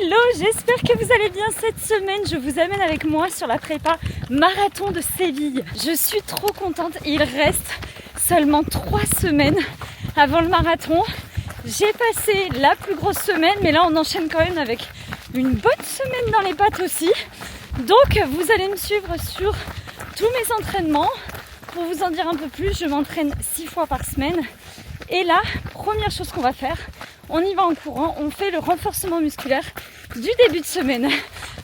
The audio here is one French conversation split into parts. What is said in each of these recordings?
Hello, j'espère que vous allez bien cette semaine. Je vous amène avec moi sur la prépa marathon de Séville. Je suis trop contente. Il reste seulement 3 semaines avant le marathon. J'ai passé la plus grosse semaine, mais là on enchaîne quand même avec une bonne semaine dans les pattes aussi. Donc vous allez me suivre sur tous mes entraînements. Pour vous en dire un peu plus, je m'entraîne 6 fois par semaine. Et là, première chose qu'on va faire, on y va en courant, on fait le renforcement musculaire du début de semaine.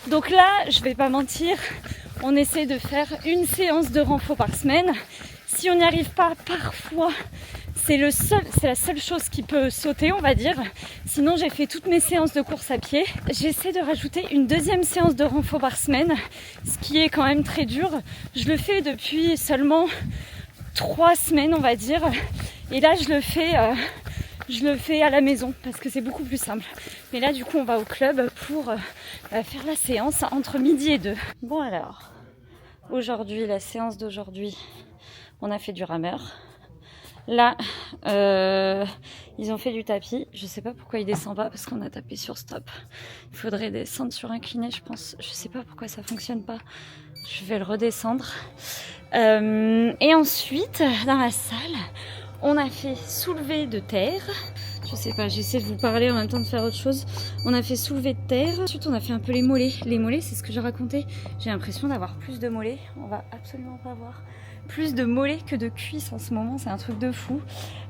Donc là, je vais pas mentir, on essaie de faire une séance de renfort par semaine. Si on n'y arrive pas, parfois, c'est la seule chose qui peut sauter, on va dire. Sinon, j'ai fait toutes mes séances de course à pied. J'essaie de rajouter une deuxième séance de renfort par semaine, ce qui est quand même très dur. Je le fais depuis seulement 3 semaines, on va dire. Et là, je le fais à la maison parce que c'est beaucoup plus simple. Mais là, du coup, on va au club pour faire la séance entre midi et 2. Bon alors, aujourd'hui, la séance d'aujourd'hui, on a fait du rameur. Là, ils ont fait du tapis. Je sais pas pourquoi il descend pas parce qu'on a tapé sur stop. Il faudrait descendre sur incliné, je pense. Je sais pas pourquoi ça fonctionne pas. Je vais le redescendre. Et ensuite, dans la salle, on a fait soulevé de terre. Je sais pas, j'essaie de vous parler en même temps de faire autre chose. On a fait soulevé de terre. Ensuite, on a fait un peu les mollets. Les mollets, c'est ce que j'ai raconté. J'ai l'impression d'avoir plus de mollets. On va absolument pas avoir plus de mollets que de cuisses en ce moment. C'est un truc de fou.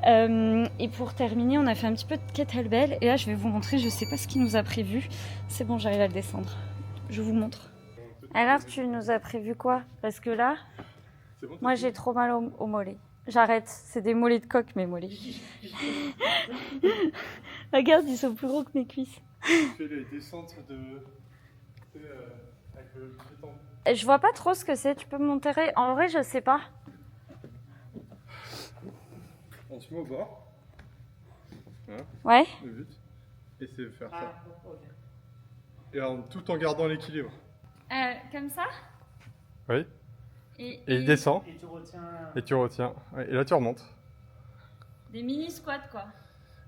Et pour terminer, on a fait un petit peu de kettlebell. Et là, je vais vous montrer. Je sais pas ce qu'il nous a prévu. C'est bon, j'arrive à le descendre. Je vous montre. Alors, tu nous as prévu quoi? Parce que là, moi, j'ai trop mal au mollet. J'arrête, c'est des mollets de coq, mes mollets. Regarde, ils sont plus gros que mes cuisses. Tu fais les descentes avec le piéton. Je vois pas trop ce que c'est, tu peux me montrer? En vrai, je sais pas. On se met au bord. Voilà, Ouais. le but. Et c'est faire ça. Et tout en gardant l'équilibre. Comme ça? Oui. Et il descend. Et tu retiens. Et tu retiens. Ouais, et là tu remontes. des mini squats, quoi.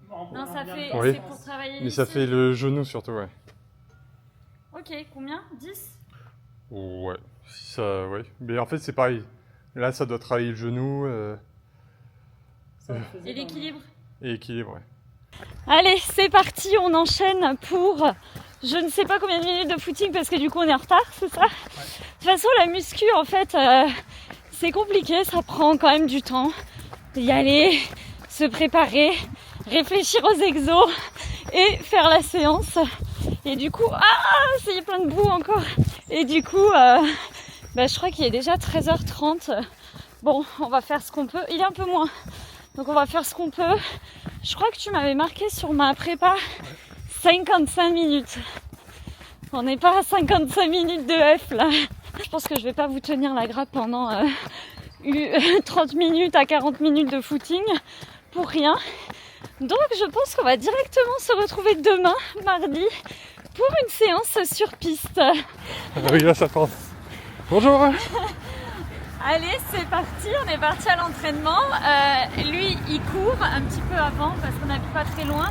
Non, ça fait... Oui. C'est pour travailler Mais ici. ça fait le genou surtout, ouais. Ok, combien? 10? Ouais. Ça, ouais. Mais en fait c'est pareil. Là ça doit travailler le genou Et l'équilibre? et l'équilibre, ouais. Allez, c'est parti, on enchaîne pour je ne sais pas combien de minutes de footing parce que du coup on est en retard, c'est ça? De toute façon, la muscu, en fait, c'est compliqué, ça prend quand même du temps. Y aller, se préparer, réfléchir aux exos et faire la séance. Et du coup, il y a plein de boue encore. Et du coup, je crois qu'il est déjà 13h30. Bon, on va faire ce qu'on peut. Il est un peu moins. Donc on va faire ce qu'on peut. Je crois que tu m'avais marqué sur ma prépa 55 minutes. On n'est pas à 55 minutes de F là. Je pense que je vais pas vous tenir la grappe pendant 30 minutes à 40 minutes de footing pour rien. Donc je pense qu'on va directement se retrouver demain, mardi, pour une séance sur piste. Oui, là ça part. Bonjour. Allez, c'est parti, on est parti à l'entraînement. Lui, il court un petit peu avant parce qu'on n'habite pas très loin.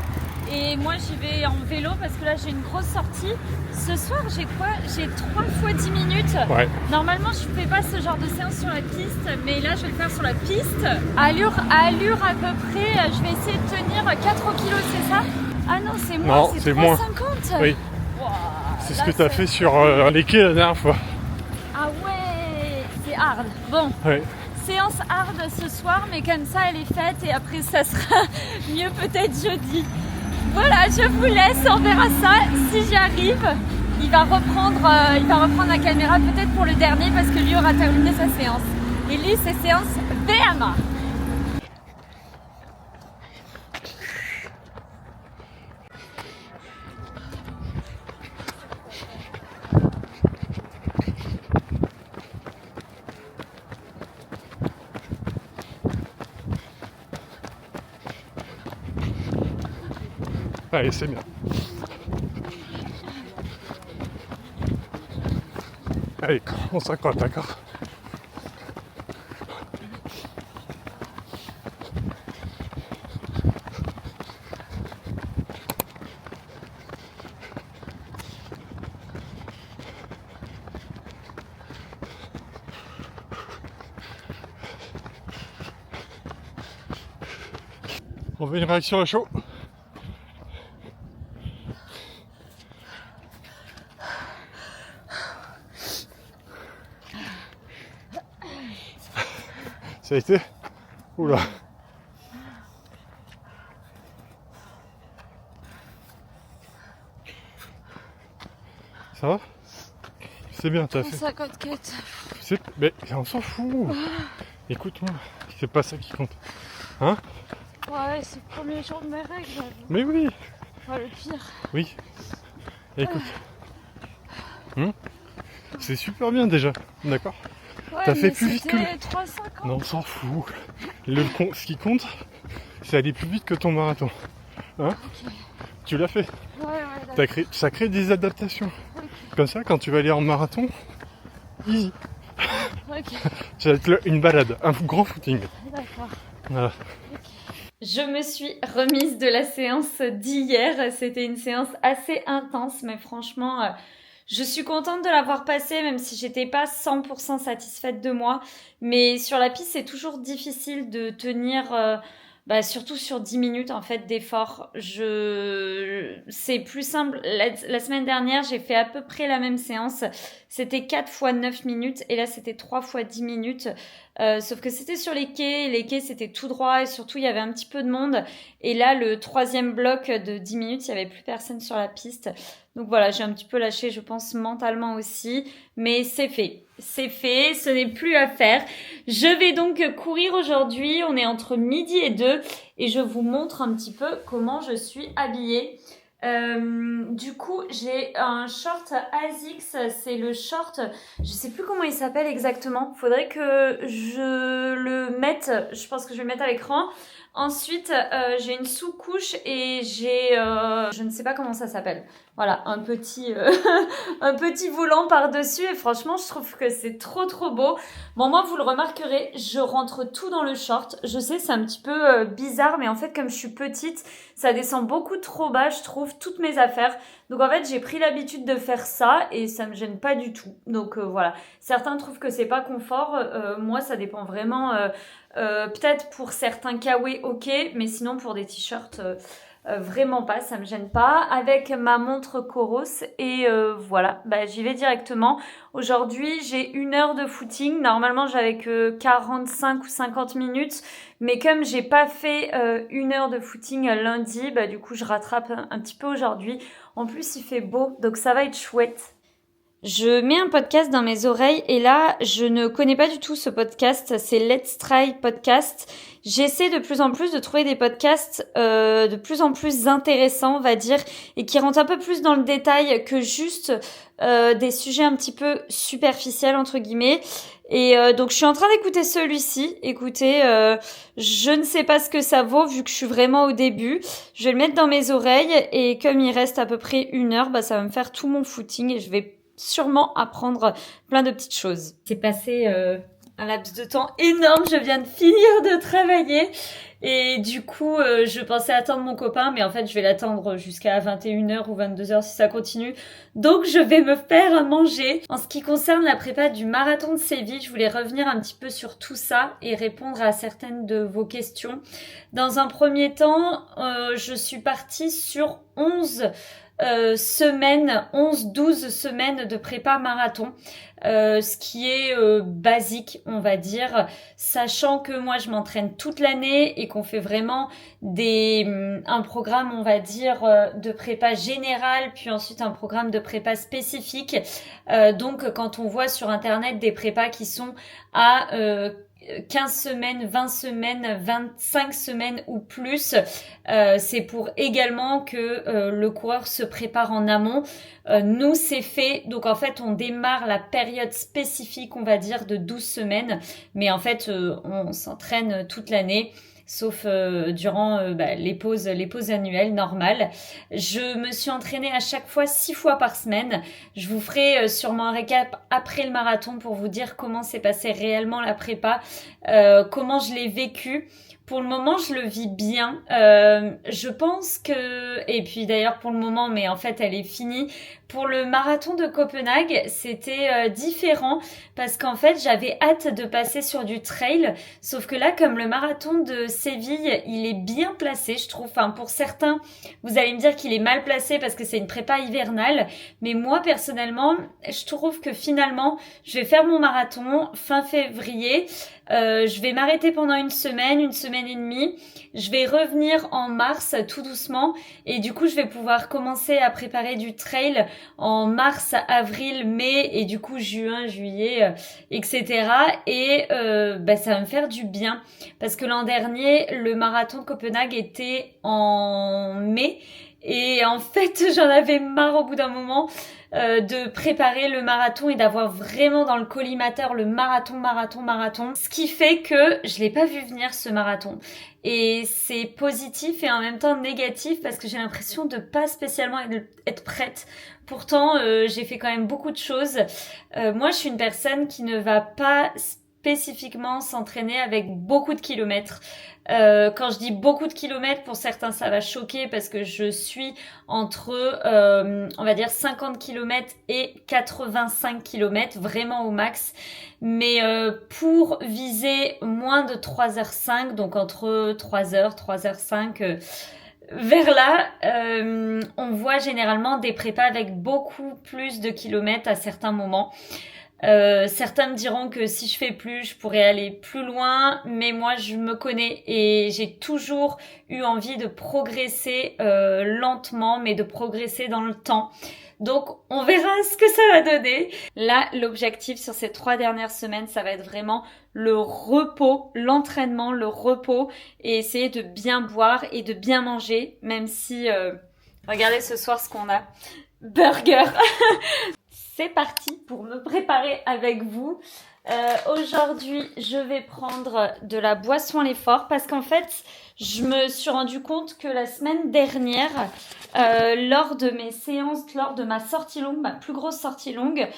Et moi, j'y vais en vélo parce que là, j'ai une grosse sortie. Ce soir, j'ai quoi? J'ai 3 fois 10 minutes. Ouais. Normalement, je ne fais pas ce genre de séance sur la piste, mais là, je vais le faire sur la piste. Allure à peu près, je vais essayer de tenir 4 kilos, c'est ça? Ah non, c'est moins, Non, c'est moins. 3,50. Oui. Wow, C'est ce là, que tu as fait sur les quais la dernière fois. Ah ouais, c'est hard. Bon. Ouais. Séance hard ce soir, mais comme ça elle est faite et après ça sera mieux peut-être jeudi. Voilà, je vous laisse, on verra ça. Si j'y arrive, il va reprendre la caméra peut-être pour le dernier parce que lui aura terminé sa séance. Et lui, c'est séance VMA. Allez, c'est bien. Allez, on s'accorde, d'accord? On veut une réaction à chaud. Ça a été? Oula. Ça va? C'est bien, t'as fait. 54. Mais on s'en fout. Écoute-moi, c'est pas ça qui compte. Hein? Ouais, c'est le premier jour de mes règles. J'avoue. Mais oui. Ouais, le pire. Oui. Écoute. C'est super bien déjà, d'accord? Ouais, T'as fait plus vite que... 3,50. Non, on s'en fout. Ce qui compte, c'est aller plus vite que ton marathon. Hein? Ok. Tu l'as fait. Ouais, d'accord. Ça crée des adaptations. Ok. Comme ça, quand tu vas aller en marathon, easy. Ok. Ça va être une balade, un grand footing. D'accord. Voilà. Je me suis remise de la séance d'hier. C'était une séance assez intense, mais franchement, je suis contente de l'avoir passée, même si j'étais pas 100% satisfaite de moi. Mais sur la piste, c'est toujours difficile de tenir, surtout sur 10 minutes en fait d'effort. C'est plus simple. La semaine dernière, j'ai fait à peu près la même séance. C'était 4 fois 9 minutes et là, c'était 3 fois 10 minutes. Sauf que c'était sur les quais. Les quais, c'était tout droit et surtout, il y avait un petit peu de monde. Et là, le troisième bloc de 10 minutes, il n'y avait plus personne sur la piste. Donc voilà, j'ai un petit peu lâché, je pense, mentalement aussi. Mais c'est fait. C'est fait, ce n'est plus à faire. Je vais donc courir aujourd'hui. On est entre midi et 2 et je vous montre un petit peu comment je suis habillée. Du coup, j'ai un short ASICS, c'est le short, je sais plus comment il s'appelle exactement. Faudrait que je le mette, je pense que je vais le mettre à l'écran. Ensuite, j'ai une sous-couche et j'ai, je ne sais pas comment ça s'appelle. Voilà, un petit, un petit volant par-dessus et franchement, je trouve que c'est trop trop beau. Bon, moi, vous le remarquerez, je rentre tout dans le short. Je sais, c'est un petit peu bizarre, mais en fait, comme je suis petite, ça descend beaucoup trop bas, je trouve, toutes mes affaires. Donc en fait, j'ai pris l'habitude de faire ça et ça me gêne pas du tout. Donc voilà, certains trouvent que c'est pas confort. Moi, ça dépend vraiment. Peut-être pour certains kawaii, ok, mais sinon pour des t-shirts, vraiment pas, ça me gêne pas. Avec ma montre Coros et voilà, j'y vais directement. Aujourd'hui, j'ai 1 heure de footing. Normalement, j'avais que 45 ou 50 minutes. Mais comme j'ai pas fait 1 heure de footing lundi, du coup, je rattrape un petit peu aujourd'hui. En plus, il fait beau, donc ça va être chouette. Je mets un podcast dans mes oreilles et là, je ne connais pas du tout ce podcast. C'est Let's Try Podcast. J'essaie de plus en plus de trouver des podcasts de plus en plus intéressants, on va dire, et qui rentrent un peu plus dans le détail que juste des sujets un petit peu superficiels, entre guillemets. Et donc, je suis en train d'écouter celui-ci. Écoutez, je ne sais pas ce que ça vaut vu que je suis vraiment au début. Je vais le mettre dans mes oreilles et comme il reste à peu près 1 heure, ça va me faire tout mon footing et je vais sûrement apprendre plein de petites choses. C'est passé un laps de temps énorme. Je viens de finir de travailler et du coup, je pensais attendre mon copain, mais en fait, je vais l'attendre jusqu'à 21h ou 22h si ça continue. Donc, je vais me faire à manger. En ce qui concerne la prépa du marathon de Séville, je voulais revenir un petit peu sur tout ça et répondre à certaines de vos questions. Dans un premier temps, je suis partie sur 11-12 semaines de prépa marathon, ce qui est basique, on va dire, sachant que moi je m'entraîne toute l'année et qu'on fait vraiment un programme, on va dire, de prépa générale, puis ensuite un programme de prépa spécifique. Donc quand on voit sur internet des prépas qui sont à 15 semaines, 20 semaines, 25 semaines ou plus, c'est pour également que le coureur se prépare en amont. Nous, c'est fait. Donc, en fait, on démarre la période spécifique, on va dire, de 12 semaines. Mais en fait, on s'entraîne toute l'année. Sauf durant les pauses annuelles normales. Je me suis entraînée à chaque fois 6 fois par semaine. Je vous ferai sûrement un récap après le marathon pour vous dire comment s'est passée réellement la prépa, comment je l'ai vécu. Pour le moment, je le vis bien. Je pense que... Et puis d'ailleurs pour le moment, mais en fait elle est finie. Pour le marathon de Copenhague, c'était différent parce qu'en fait j'avais hâte de passer sur du trail. Sauf que là, comme le marathon de Séville, il est bien placé, je trouve. Enfin, pour certains, vous allez me dire qu'il est mal placé parce que c'est une prépa hivernale. Mais moi, personnellement, je trouve que finalement, je vais faire mon marathon fin février. Je vais m'arrêter pendant une semaine et demie. Je vais revenir en mars tout doucement et du coup je vais pouvoir commencer à préparer du trail en mars, avril, mai et du coup juin, juillet, etc. Et ça va me faire du bien parce que l'an dernier le marathon de Copenhague était en mai et en fait j'en avais marre au bout d'un moment de préparer le marathon et d'avoir vraiment dans le collimateur le marathon. Ce qui fait que je l'ai pas vu venir ce marathon. Et c'est positif et en même temps négatif parce que j'ai l'impression de pas spécialement être prête. Pourtant, j'ai fait quand même beaucoup de choses. Moi, je suis une personne qui ne va pas spécifiquement s'entraîner avec beaucoup de kilomètres. Quand je dis beaucoup de kilomètres, pour certains ça va choquer parce que je suis entre on va dire 50 kilomètres et 85 kilomètres, vraiment au max. Mais pour viser moins de 3h05, donc entre 3h, 3h05 vers là, on voit généralement des prépas avec beaucoup plus de kilomètres à certains moments. Certains me diront que si je fais plus, je pourrais aller plus loin, mais moi je me connais et j'ai toujours eu envie de progresser lentement, mais de progresser dans le temps. Donc on verra ce que ça va donner. Là, l'objectif sur ces 3 dernières semaines, ça va être vraiment le repos, l'entraînement, le repos et essayer de bien boire et de bien manger, même si... regardez ce soir ce qu'on a. Burger. C'est parti pour me préparer avec vous. Aujourd'hui, je vais prendre de la boisson à l'effort parce qu'en fait, je me suis rendu compte que la semaine dernière, lors de mes séances, lors de ma sortie longue, ma plus grosse sortie longue,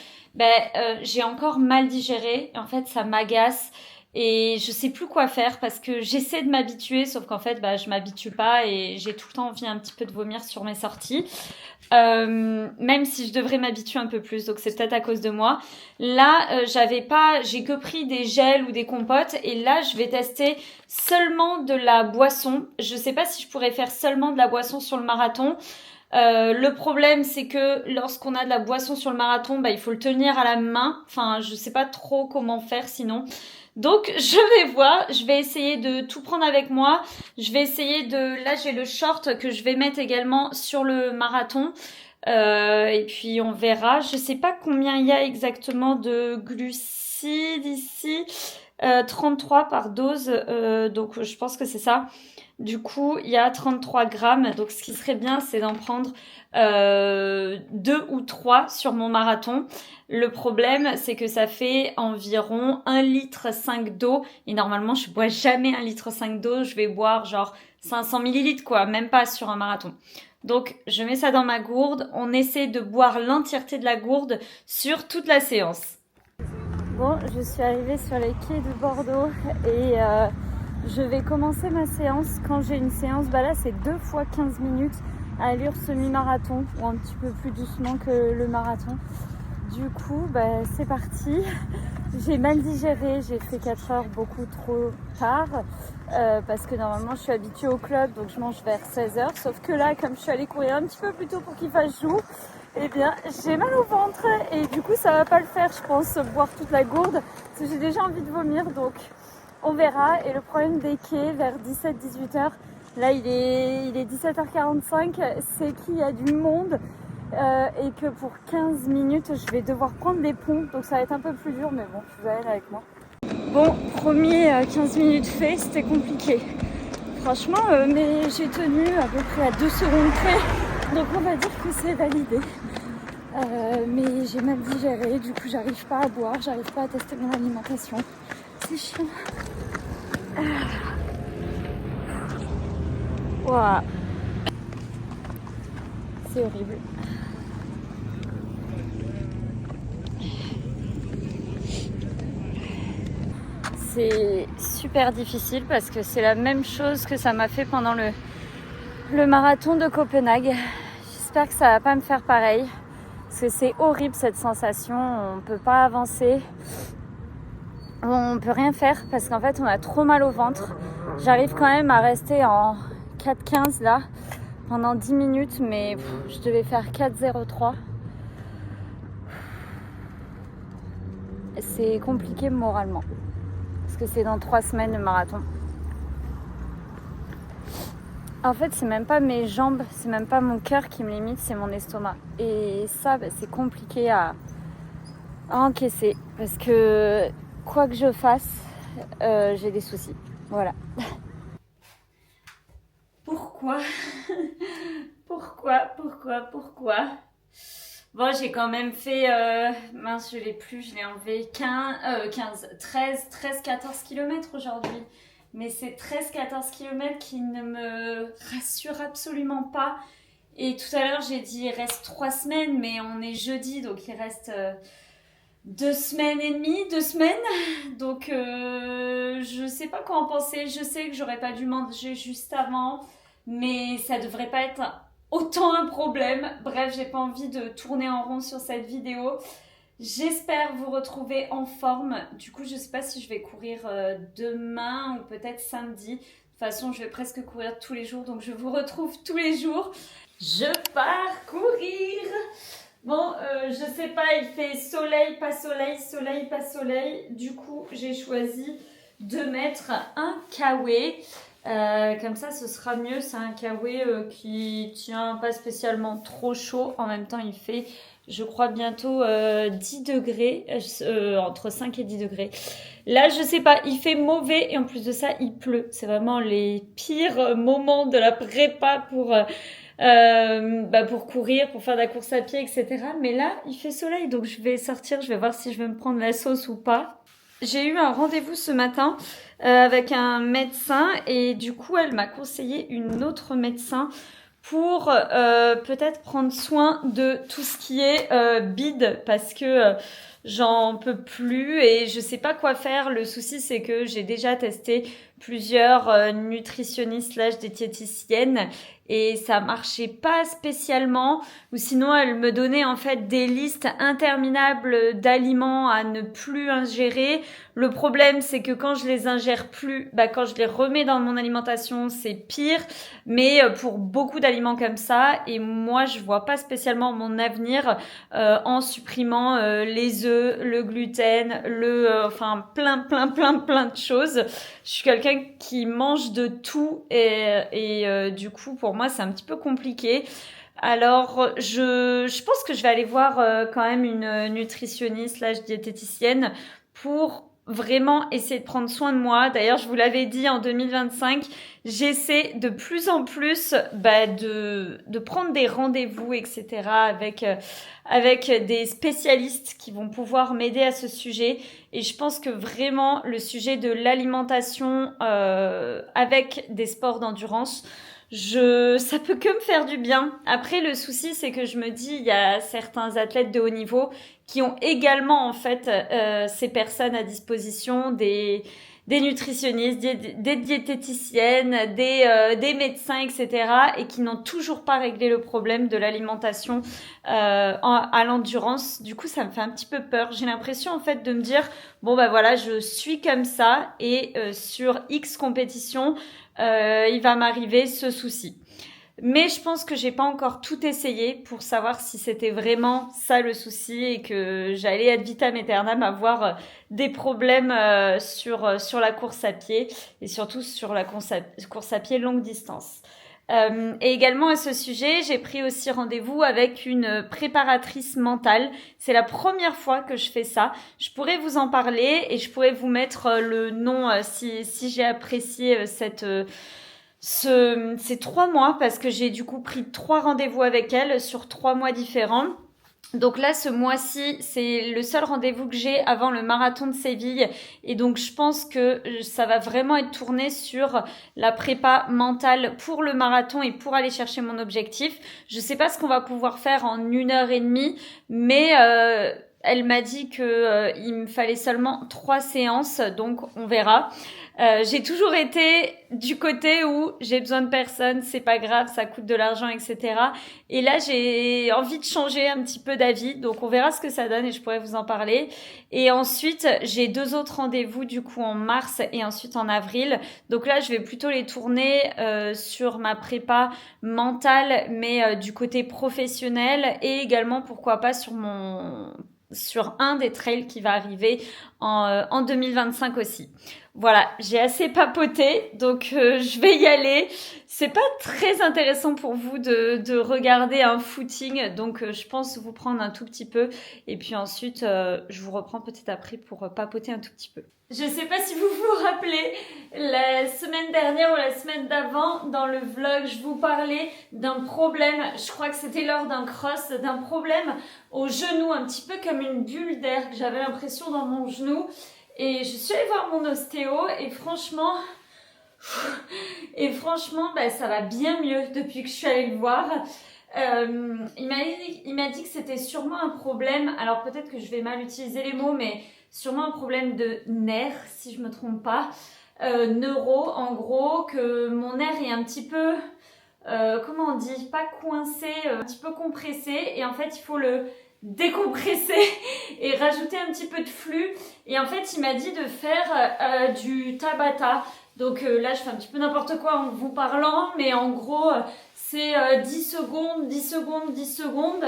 j'ai encore mal digéré. En fait, ça m'agace. Et je sais plus quoi faire parce que j'essaie de m'habituer, sauf qu'en fait, je m'habitue pas et j'ai tout le temps envie un petit peu de vomir sur mes sorties. Même si je devrais m'habituer un peu plus, donc c'est peut-être à cause de moi. Là, j'ai que pris des gels ou des compotes et là, je vais tester seulement de la boisson. Je sais pas si je pourrais faire seulement de la boisson sur le marathon. Le problème, c'est que lorsqu'on a de la boisson sur le marathon, il faut le tenir à la main. Enfin, je sais pas trop comment faire sinon. Donc, je vais voir. Je vais essayer de tout prendre avec moi. Je vais essayer là, j'ai le short que je vais mettre également sur le marathon. Et puis, on verra. Je sais pas combien il y a exactement de glucides ici. 33 par dose. Donc, je pense que c'est ça. Du coup, il y a 33 grammes. Donc, ce qui serait bien, c'est d'en prendre 2 ou 3 sur mon marathon. Le problème, c'est que ça fait environ 1,5 litre d'eau. Et normalement, je bois jamais 1,5 litre d'eau. Je vais boire genre 500 millilitres, quoi. Même pas sur un marathon. Donc, je mets ça dans ma gourde. On essaie de boire l'entièreté de la gourde sur toute la séance. Bon, je suis arrivée sur les quais de Bordeaux et... je vais commencer ma séance. Quand j'ai une séance, là c'est 2 fois 15 minutes à allure semi-marathon ou un petit peu plus doucement que le marathon. Du coup, c'est parti. J'ai mal digéré, j'ai fait 4 heures beaucoup trop tard parce que normalement je suis habituée au club donc je mange vers 16h. Sauf que là, comme je suis allée courir un petit peu plus tôt pour qu'il fasse jour, eh bien j'ai mal au ventre et du coup ça va pas le faire, je pense, boire toute la gourde parce que j'ai déjà envie de vomir donc... On verra. Et le problème des quais vers 17-18h, là il est 17h45, c'est qu'il y a du monde et que pour 15 minutes je vais devoir prendre des ponts, donc ça va être un peu plus dur, mais bon, je vous amène avec moi. Bon, premier 15 minutes fait, c'était compliqué. Franchement, mais j'ai tenu à peu près à 2 secondes près, donc on va dire que c'est validé. Mais j'ai mal digéré, du coup j'arrive pas à boire, j'arrive pas à tester mon alimentation. C'est chiant. Wow. C'est horrible. c'est super difficile parce que c'est la même chose que ça m'a fait pendant le marathon de Copenhague. J'espère que ça va pas me faire pareil parce que c'est horrible cette sensation, on peut pas avancer, on peut rien faire parce qu'en fait on a trop mal au ventre. J'arrive quand même à rester en 4,15 là pendant 10 minutes mais je devais faire 4,03. C'est compliqué moralement parce que c'est dans 3 semaines le marathon. En fait, c'est même pas mes jambes, c'est même pas mon cœur qui me limite, c'est mon estomac. Et ça, c'est compliqué à encaisser parce que quoi que je fasse, j'ai des soucis. Voilà. Pourquoi Pourquoi Bon, j'ai quand même fait, mince, je l'ai plus, je l'ai enlevé 13-14 km aujourd'hui. Mais c'est 13-14 km qui ne me rassurent absolument pas. Et tout à l'heure, j'ai dit il reste 3 semaines, mais on est jeudi, donc il reste 2 semaines et demie, 2 semaines. Donc, je sais pas quoi en penser. Je sais que j'aurais pas dû manger juste avant, mais ça devrait pas être autant un problème. Bref, j'ai pas envie de tourner en rond sur cette vidéo. J'espère vous retrouver en forme. Du coup, je sais pas si je vais courir demain ou peut-être samedi. De toute façon, je vais presque courir tous les jours, donc je vous retrouve tous les jours. Je pars courir. Bon, je sais pas, il fait soleil, pas soleil, soleil, pas soleil. Du coup, j'ai choisi de mettre un kawaii. Comme ça, ce sera mieux. C'est un kawaii qui tient pas spécialement trop chaud. En même temps, il fait, je crois, bientôt 10 degrés, entre 5 et 10 degrés. Là, je sais pas, il fait mauvais et en plus de ça, il pleut. C'est vraiment les pires moments de la prépa pour courir, pour faire de la course à pied, etc. Mais là, il fait soleil, donc je vais sortir, je vais voir si je vais me prendre la sauce ou pas. J'ai eu un rendez-vous ce matin avec un médecin et du coup, elle m'a conseillé une autre médecin pour peut-être prendre soin de tout ce qui est bide parce que j'en peux plus et je sais pas quoi faire. Le souci, c'est que j'ai déjà testé plusieurs nutritionnistes / diététiciennes et ça marchait pas spécialement, ou sinon elle me donnait en fait des listes interminables d'aliments à ne plus ingérer. Le problème, c'est que quand je les ingère plus, quand je les remets dans mon alimentation, c'est pire, mais pour beaucoup d'aliments comme ça, et moi je vois pas spécialement mon avenir en supprimant les œufs, le gluten, enfin plein de choses. Je suis quelqu'un qui mange de tout et du coup pour moi c'est un petit peu compliqué. Alors je pense que je vais aller voir quand même une nutritionniste / diététicienne pour vraiment essayer de prendre soin de moi. D'ailleurs, je vous l'avais dit, en 2025, j'essaie de plus en plus de prendre des rendez-vous, etc. avec des spécialistes qui vont pouvoir m'aider à ce sujet. Et je pense que vraiment, le sujet de l'alimentation avec des sports d'endurance, ça peut que me faire du bien. Après, le souci, c'est que je me dis, il y a certains athlètes de haut niveau qui ont également, en fait, ces personnes à disposition, des nutritionnistes, des diététiciennes, des médecins, etc. et qui n'ont toujours pas réglé le problème de l'alimentation à l'endurance. Du coup, ça me fait un petit peu peur. J'ai l'impression, en fait, de me dire, bon, voilà, je suis comme ça et sur X compétition, il va m'arriver ce souci. Mais je pense que j'ai pas encore tout essayé pour savoir si c'était vraiment ça le souci et que j'allais ad vitam aeternam avoir des problèmes sur la course à pied et surtout sur la course à pied longue distance. Et également à ce sujet, j'ai pris aussi rendez-vous avec une préparatrice mentale. C'est la première fois que je fais ça. Je pourrais vous en parler et je pourrais vous mettre le nom si j'ai apprécié ces 3 mois parce que j'ai du coup pris 3 rendez-vous avec elle sur 3 mois différents. Donc là, ce mois-ci, c'est le seul rendez-vous que j'ai avant le marathon de Séville. Et donc, je pense que ça va vraiment être tourné sur la prépa mentale pour le marathon et pour aller chercher mon objectif. Je sais pas ce qu'on va pouvoir faire en 1h30, mais Elle m'a dit que il me fallait seulement 3 séances, donc on verra. J'ai toujours été du côté où j'ai besoin de personne, c'est pas grave, ça coûte de l'argent, etc. Et là, j'ai envie de changer un petit peu d'avis, donc on verra ce que ça donne et je pourrais vous en parler. Et ensuite, j'ai 2 autres rendez-vous du coup en mars et ensuite en avril. Donc là, je vais plutôt les tourner sur ma prépa mentale, mais du côté professionnel et également pourquoi pas sur un des trails qui va arriver en 2025 aussi. Voilà, j'ai assez papoté, donc je vais y aller. C'est pas très intéressant pour vous de regarder un footing, donc je pense vous prendre un tout petit peu. Et puis ensuite, je vous reprends peut-être après pour papoter un tout petit peu. Je sais pas si vous vous rappelez, la semaine dernière ou la semaine d'avant, dans le vlog, je vous parlais d'un problème, je crois que c'était lors d'un cross, d'un problème au genou, un petit peu comme une bulle d'air que j'avais l'impression dans mon genou. Et je suis allée voir mon ostéo et franchement, bah, ça va bien mieux depuis que je suis allée le voir. Il m'a dit que c'était sûrement un problème, alors peut-être que je vais mal utiliser les mots, mais sûrement un problème de nerf, si je me trompe pas. Neuro, en gros, que mon nerf est un petit peu, comment on dit, pas coincé, un petit peu compressé. Et en fait, il faut le décompresser et rajouter un petit peu de flux. Et en fait, il m'a dit de faire du Tabata. Donc là, je fais un petit peu n'importe quoi en vous parlant, mais en gros, c'est 10 secondes, 10 secondes, 10 secondes,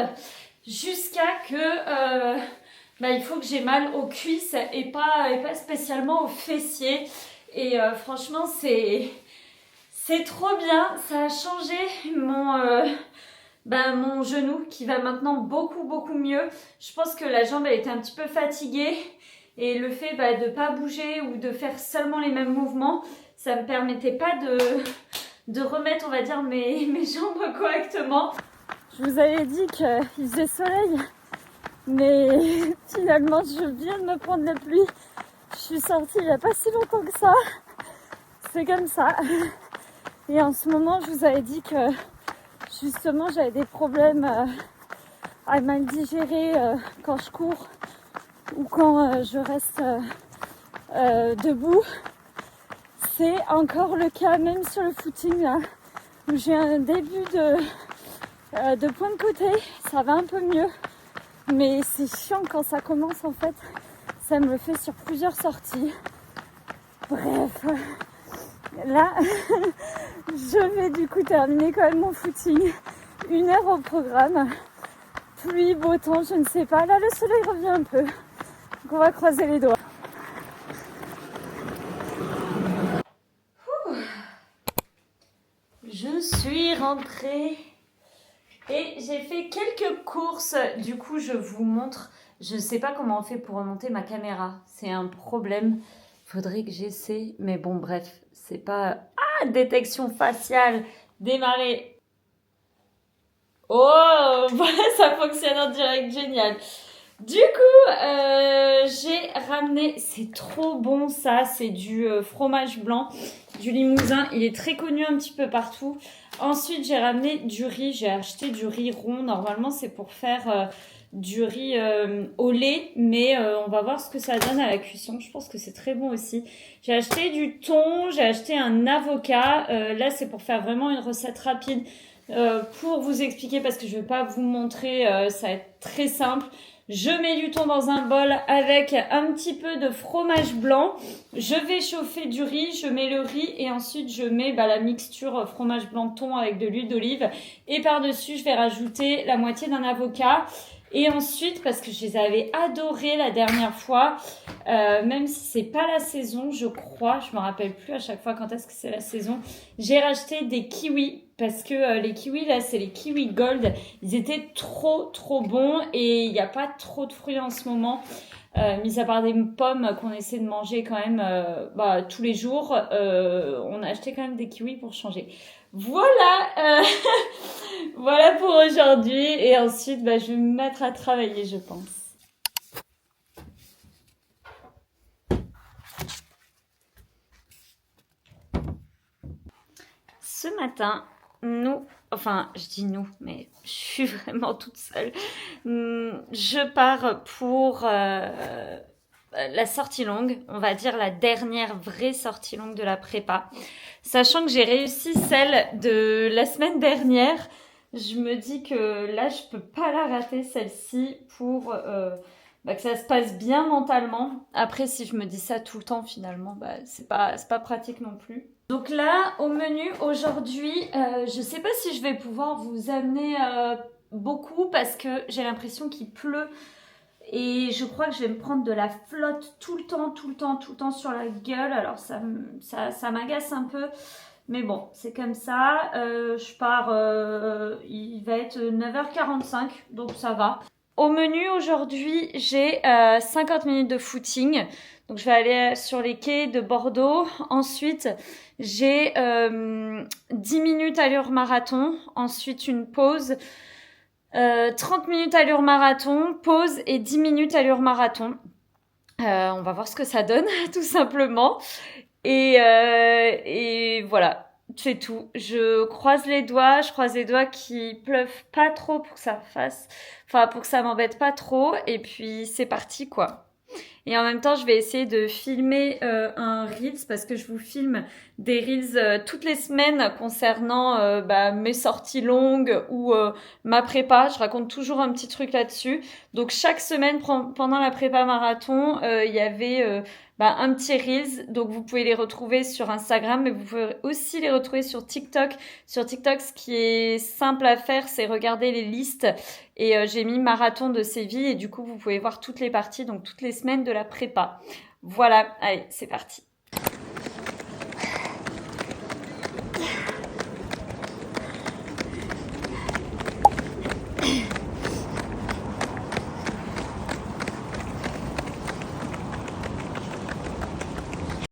jusqu'à que il faut que j'ai mal aux cuisses et pas spécialement aux fessiers. Et franchement, c'est trop bien. Ça a changé mon genou qui va maintenant beaucoup mieux. Je pense que la jambe elle était un petit peu fatiguée et le fait de pas bouger ou de faire seulement les mêmes mouvements, ça me permettait pas de remettre, on va dire, mes jambes correctement. Je vous avais dit qu'il faisait soleil, mais finalement je viens de me prendre la pluie. Je suis sortie il n'y a pas si longtemps que ça. C'est comme ça. Et en ce moment, je vous avais dit que justement j'avais des problèmes à mal digérer quand je cours ou quand je reste debout. C'est encore le cas même sur le footing là, où j'ai un début de point de côté, ça va un peu mieux, mais c'est chiant quand ça commence en fait, ça me le fait sur plusieurs sorties. Bref, là je vais du coup terminer quand même mon footing, 1 heure au programme, pluie, beau temps, je ne sais pas, là le soleil revient un peu, donc on va croiser les doigts. Je suis rentrée et j'ai fait quelques courses. Du coup, je vous montre. Je ne sais pas comment on fait pour remonter ma caméra. C'est un problème. Faudrait que j'essaie. Mais bon, bref, c'est pas... Ah, détection faciale. Démarrer. Oh, voilà, ça fonctionne en direct. Génial. Du coup, j'ai ramené, c'est trop bon ça, c'est du fromage blanc, du Limousin, il est très connu un petit peu partout. Ensuite, j'ai ramené du riz, j'ai acheté du riz rond, normalement c'est pour faire du riz au lait, mais on va voir ce que ça donne à la cuisson, je pense que c'est très bon aussi. J'ai acheté du thon, j'ai acheté un avocat, là c'est pour faire vraiment une recette rapide, pour vous expliquer parce que je vais pas vous montrer, ça va être très simple. Je mets du thon dans un bol avec un petit peu de fromage blanc. Je vais chauffer du riz, je mets le riz et ensuite je mets la mixture fromage blanc thon avec de l'huile d'olive. Et par-dessus, je vais rajouter la moitié d'un avocat. Et ensuite, parce que je les avais adorés la dernière fois, même si c'est pas la saison, je crois, je me rappelle plus à chaque fois quand est-ce que c'est la saison, j'ai racheté des kiwis parce que les kiwis là, c'est les kiwis gold, ils étaient trop bons et il n'y a pas trop de fruits en ce moment. Mis à part des pommes qu'on essaie de manger quand même tous les jours, on a acheté quand même des kiwis pour changer. Voilà, voilà pour aujourd'hui et ensuite je vais me mettre à travailler je pense. Ce matin, je dis nous, mais je suis vraiment toute seule. je pars pour la sortie longue, on va dire la dernière vraie sortie longue de la prépa. Sachant que j'ai réussi celle de la semaine dernière, je me dis que là, je peux pas la rater, celle-ci, pour que ça se passe bien mentalement. Après, si je me dis ça tout le temps, finalement, c'est pas pratique non plus. Donc là, au menu aujourd'hui, je sais pas si je vais pouvoir vous amener beaucoup parce que j'ai l'impression qu'il pleut et je crois que je vais me prendre de la flotte tout le temps sur la gueule. Alors ça m'agace un peu. Mais bon, c'est comme ça. Je pars, il va être 9h45, donc ça va. Au menu aujourd'hui, j'ai 50 minutes de footing. Donc je vais aller sur les quais de Bordeaux. Ensuite, j'ai 10 minutes allure marathon. Ensuite, une pause. 30 minutes allure marathon, pause et 10 minutes allure marathon. On va voir ce que ça donne, tout simplement. Et voilà, c'est tout. Je croise les doigts qu'il pleuve pas trop pour que ça pour que ça m'embête pas trop. Et puis c'est parti quoi. Et en même temps, je vais essayer de filmer un Reels parce que je vous filme des Reels toutes les semaines concernant mes sorties longues ou ma prépa. Je raconte toujours un petit truc là-dessus. Donc chaque semaine pendant la prépa marathon, il y avait un petit Reels. Donc vous pouvez les retrouver sur Instagram, mais vous pouvez aussi les retrouver sur TikTok. Sur TikTok, ce qui est simple à faire, c'est regarder les listes. Et j'ai mis marathon de Séville et du coup, vous pouvez voir toutes les parties, donc toutes les semaines de la prépa. Voilà, allez, c'est parti.